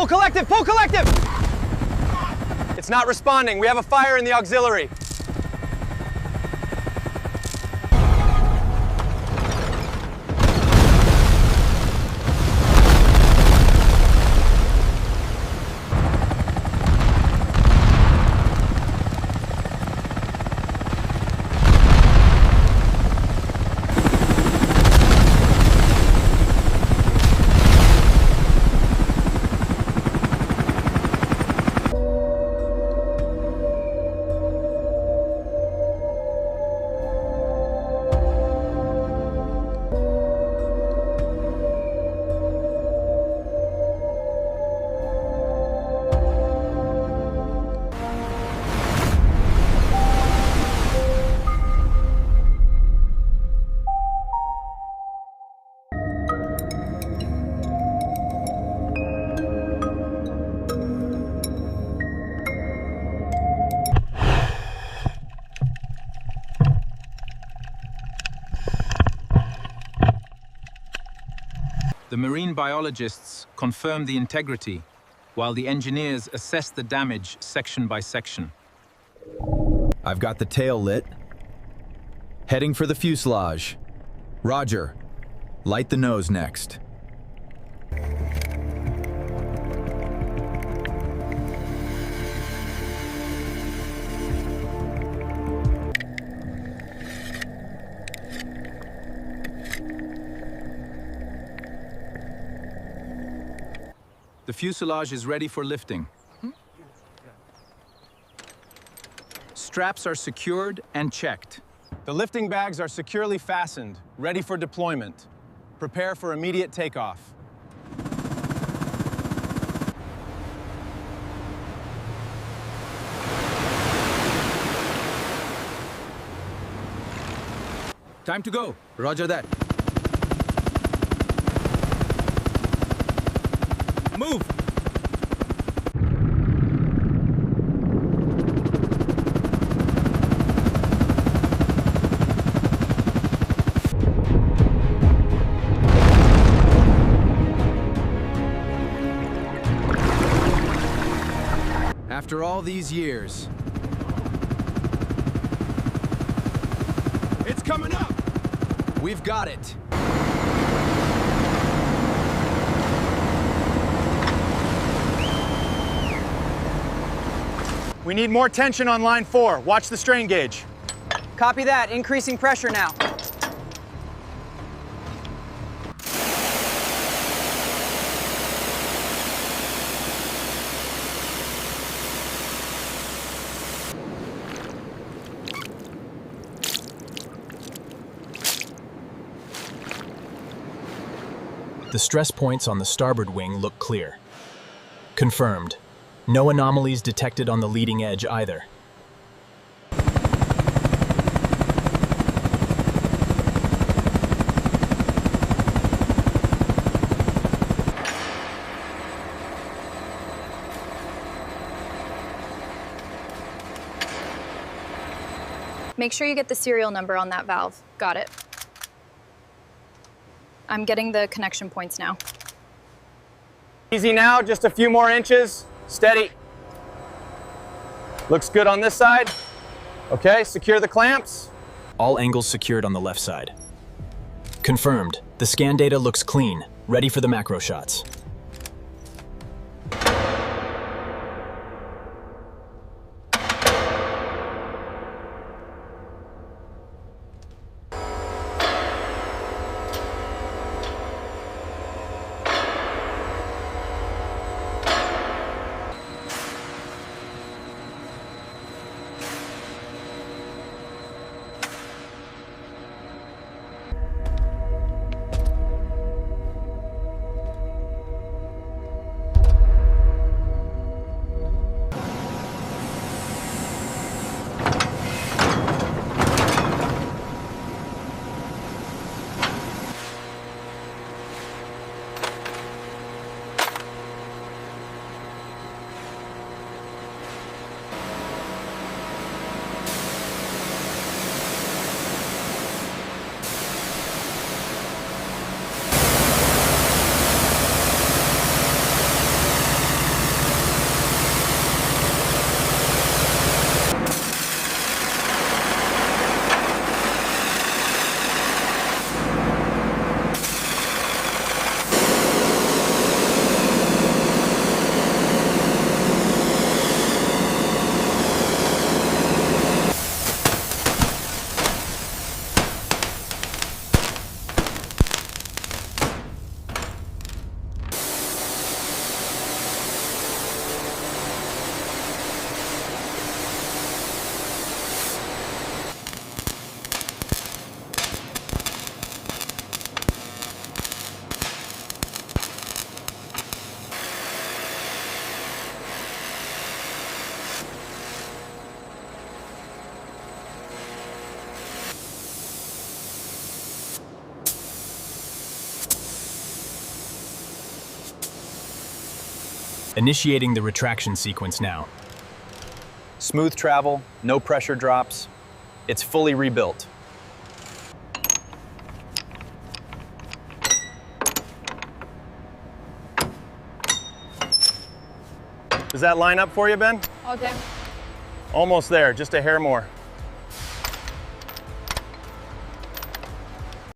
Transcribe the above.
Pull collective, pull collective! It's not responding. We have a fire in the auxiliary. The marine biologists confirm the integrity, while the engineers assess the damage section by section. I've got the tail lit. Heading for the fuselage. Roger. Light the nose next. The fuselage is ready for lifting. Straps are secured and checked. The lifting bags are securely fastened, ready for deployment. Prepare for immediate takeoff. Time to go. Roger that. Move! After all these years. It's coming up! We've got it. We need more tension on line 4. Watch the strain gauge. Copy that. Increasing pressure now. The stress points on the starboard wing look clear. Confirmed. No anomalies detected on the leading edge either. Make sure you get the serial number on that valve. Got it. I'm getting the connection points now. Easy now, just a few more inches. Steady. Looks good on this side. Okay, secure the clamps. All angles secured on the left side. Confirmed. The scan data looks clean, ready for the macro shots. Initiating the retraction sequence now. Smooth travel, no pressure drops. It's fully rebuilt. Does that line up for you, Ben? Okay. Almost there, just a hair more.